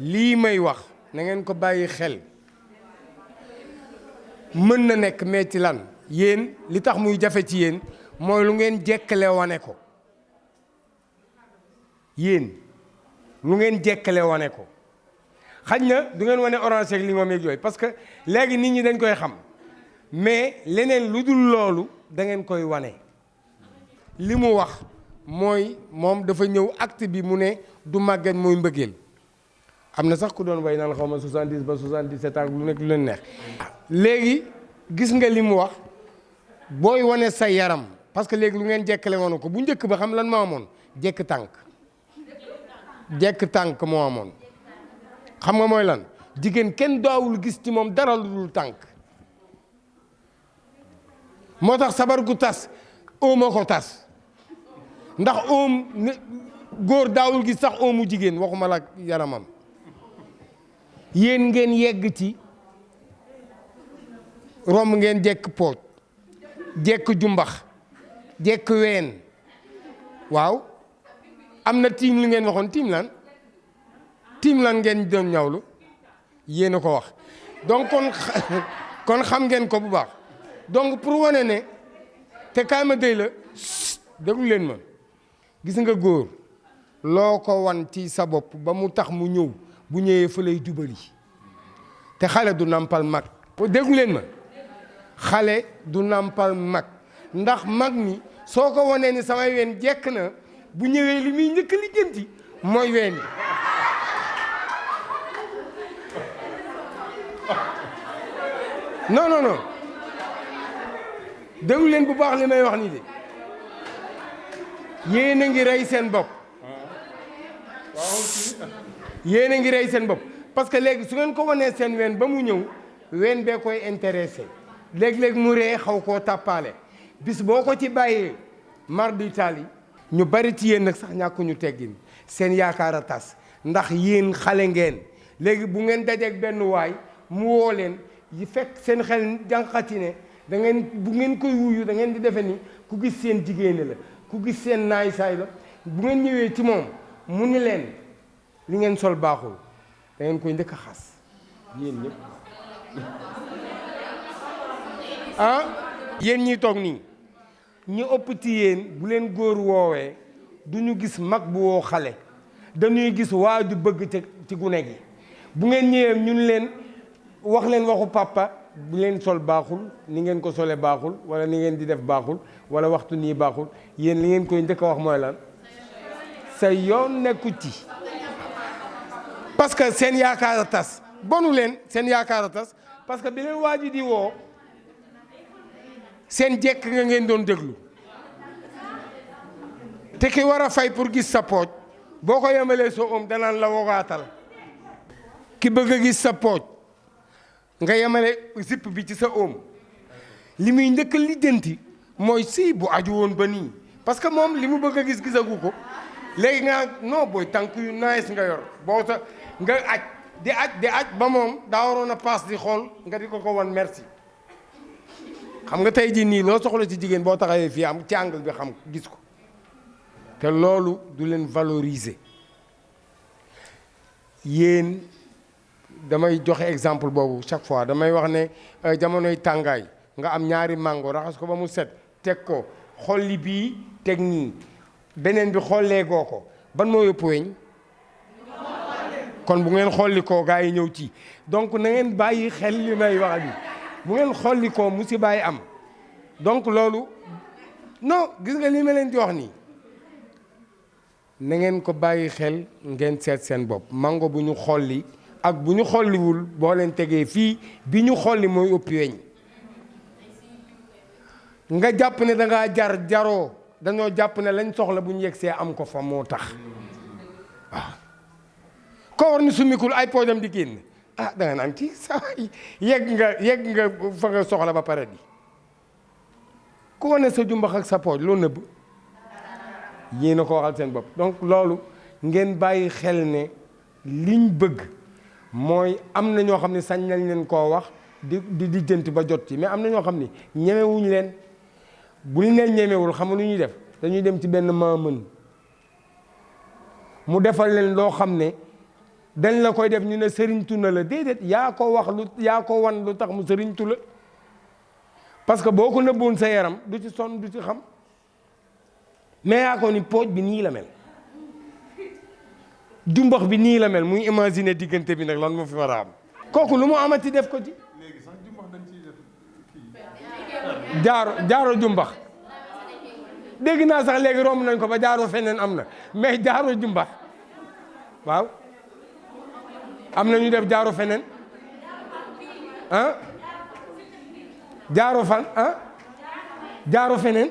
lii may wax na ngeen ko bàyyi xel mën na nekk mais ci lan yéen li tax muy jafe ci yéen mooy lu ngeen jekkale wane ko yéen lu ngeen jekkale wane ko xaj na du ngeen wane orange ak limon yeeg yooyu parce que léegi nit ñi dañ koy xam mais leneen lu dul loolu da ngeen koy wane li mu wax mooy moom dafa ñëw acte bi mu ne du màgget mooy mbëggeel am na sax ku doon way naan xaw ma 70 ba 77 ans lu nekk lu leen neex léegi gis nga li mu wax booy wane sa yaram parce que léegi lu ngeen jekkale woon ko bu njëkk ba xam lan moo amoon jekk tànk moo amoon xam nga mooy lan jigéen kenn daawul gis ci moom dara lu dul tànk moo tax sabar gu tas óoma ko tas ndax óom góor daawul gis sax óomu jigéen waxuma la yaramam yéen ngeen yegg ci romb ngeen jekk pooj jekk jumbax jekk ween waaw am na tiim li ngeen waxoon tiim lan ngeen doon ñawlu yéen a ko wax donc kon xam ngeen ko bu baax donc pour wane ne te kaay ma déy la déglu leen ma gis nga góor loo ko wan ci sa bopp ba mu tax mu ñëw bu ñëwee fa lay jubali te xale du nampal mag déglu leen ma xale du nampal mag ndax mag mi soo ko wanee ni samay ween jekk na bu ñëwee li muy njëkk lijjanti mooy ween yi non déglu leen bu baax li may wax nii de yéen a ngi rey seen bopp yéen a ngi rey seen bopp parce que léegi su ngeen ko wanee seen ween ba mu ñëw ween bee koy intéressé léeg-léeg mu ree xaw koo tàppaale bis boo ko ci bàyyee mar du tali ñu bari ci yéen nag sax ñàkkuñu teggin seen yaakaar a tas ndax yéen xale ngeen léegi bu ngeen dajeek benn waay mu woo leen yi fekk seen xel jànqati ne da ngeen bu ngeen koy wuyu da ngeen di defe ni ku gis seen jigéene la ku gis seen naay saay la bu ngeen ñëwee ci moom mu ni leen li ngeen sol baaxul da ngeen koy njëkk a xas yéen ñëpp ah yéen ñi toog nii ñu ëpp ci yéen bu leen góor woowee du ñu gis mag bu woo xale dañuy gis waa ju bëgg ci gune gi bu ngeen ñëwee ñun leen wax leen waxu papa bu leen sol baaxul ni ngeen ko sole baaxul wala ni ngeen di def baaxul wala waxtu nii baaxul yéen li ngeen koy njëkk a wax mooy lan sa yoon nekku ci parce que seen yaakaar a tas bonu leen seen yaakaar a tas parce que bi leen waa ji di woo seen jekk nga ngeen doon déglu te ki war a fay pour gis sa pooj boo ko yemalee soo danaan la wogaatal ki bëgg a gis sa pooj nga yemale zipp bi ci sa oom li muy njëkk lijjanti mooy si bu aju woon ba nii parce que moom li mu bëgg a gis gisagu ko léegi nga non booy tànk yu nice nga yor boo sa nga di aj ba moom daa waroon a paas di xool nga di ko wan merci xam nga tey jii nii loo soxla ci jigéen boo taxawee fii am ci angle bi xam gis ko te loolu du leen valoriser yéen damay joxe exemple boobu chaque fois damay wax ne jamonoy tàngaay nga am ñaari mango raxas ko ba mu set teg ko xolli bii teg nii beneen bi xollee goo ko ban moo yëpp weñ kon bu ngeen xolli koo gaa yi ñëw ci donc na ngeen bàyyi xel li may wax bi bu ngeen xolli koo musiba yi am donc loolu non gis nga li ma leen di wax nii na ngeen ko bàyyi xel ngeen seet seen bopp mango bu ñu xolli ak bu ñu xolliwul boo leen tegee fii bi ñu xolli mooy ëpp weñ nga jàpp ne da ngaa jaroo dañoo jàpp ne lañ soxla bu ñu yegsee am ko fa moo tax waaw ko war ni sumikul ay poojam di génn ah da nga naan ci sa yegg nga fa nga soxla ba pare di ku wane sa jumbax ak sa pooj loo nëbb yéen a ko waxal seen bopp donc loolu ngeen bàyyi xel ne liñ bëgg mooy am na ñoo xam ne sañ nañ leen koo wax di jënt ba jot ci mais am na ñoo xam ne ñemewuñ leen buñ leen ñemewul xam lu ñuy def dañuy dem ci benn maamën mu defal leen loo xam ne dañ la koy def ñu ne sëriñtu na la déedéet yaa ko wax yaa ko wan lu tax mu sëriñtu la parce que boo ko nëbboon sa yaram du ci sonn du ci xam mais yaa ko ni pooj bi nii la mel jumbax bi nii la mel muy imaginer diggante bi nag lan moo fi war a am kooku lu mu amati def ko ci jaaro jumbax dégg naa sax léegi romb nañ ko ba jaaro feneen am na mais jaaro jumbax waaw am na ñu def jaaro feneen ah jaaro fan ah jaaro feneen